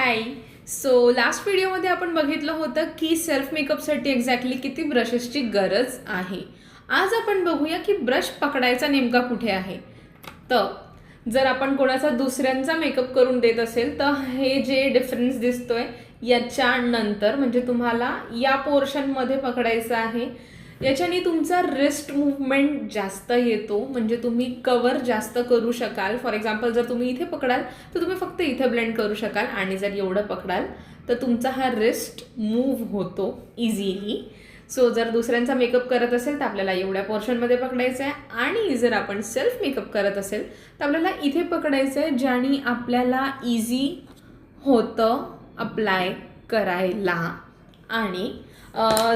हाय. So last व्हिडिओमध्ये आपण बघितलं होतं की सेल्फ मेकअपसाठी एक्झॅक्टली किती ब्रशेसची गरज आहे. आज आपण बघूया की ब्रश पकडायचा नेमका कुठे आहे. तर जर आपण कोणाचा दुसऱ्यांचा मेकअप करून देत असेल तर हे जे डिफरन्स दिसतोय याच्यानंतर म्हणजे तुम्हाला या पोर्शनमध्ये पकडायचं आहे. याच्याने तुमचा रिस्ट मूवमेंट जास्त येतो, म्हणजे तुम्ही कवर जास्त करू शकाल. फॉर एक्झाम्पल जर तुम्ही इथे पकडाल तर तुम्ही फक्त इथे ब्लेंड करू शकाल, आणि जर एवढं पकडाल तर तुमचा हा रिस्ट मूव्ह होतो इझिली. सो जर दुसऱ्यांचा मेकअप करत असेल तर आपल्याला एवढ्या पोर्शनमध्ये पकडायचं आहे, आणि जर आपण सेल्फ मेकअप करत असेल तर आपल्याला इथे पकडायचं आहे, ज्याने आपल्याला इझी होतं अप्लाय करायला. आणि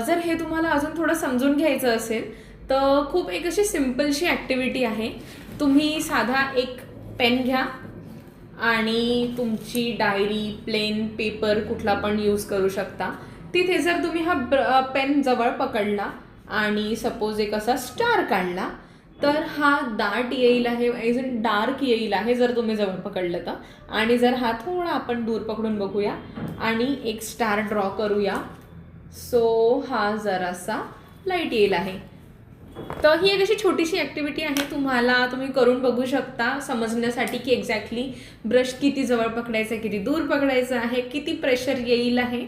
जर हे तुम्हाला अजून थोडं समजून घ्यायचं असेल तर खूप एक अशी सिम्पलशी ॲक्टिव्हिटी आहे. तुम्ही साधा एक पेन घ्या आणि तुमची डायरी, प्लेन पेपर कुठला पण यूज करू शकता. तिथे जर तुम्ही हा पेन जवळ पकडला आणि सपोज एक असा स्टार काढला तर हा दाट येईल आहे, अजून डार्क येईल आहे जर तुम्ही जवळ पकडलं तर. आणि जर हा थोडा आपण दूर पकडून बघूया आणि एक स्टार ड्रॉ करूया, सो हा जरासा लाईट येईल आहे. तर ही एक अशी छोटीशी ॲक्टिव्हिटी आहे, तुम्ही करून बघू शकता समजण्यासाठी की एक्झॅक्टली ब्रश किती जवळ पकडायचं आहे, किती दूर पकडायचं आहे, किती प्रेशर येईल आहे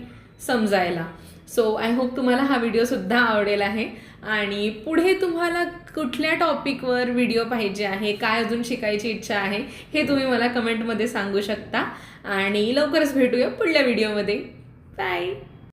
समजायला. सो आय होप तुम्हाला हा व्हिडिओसुद्धा आवडेल आहे. आणि पुढे तुम्हाला कुठल्या टॉपिकवर व्हिडिओ पाहिजे आहे, काय अजून शिकायची इच्छा आहे, हे तुम्ही मला कमेंटमध्ये सांगू शकता. आणि लवकरच भेटूया पुढल्या व्हिडिओमध्ये. बाय.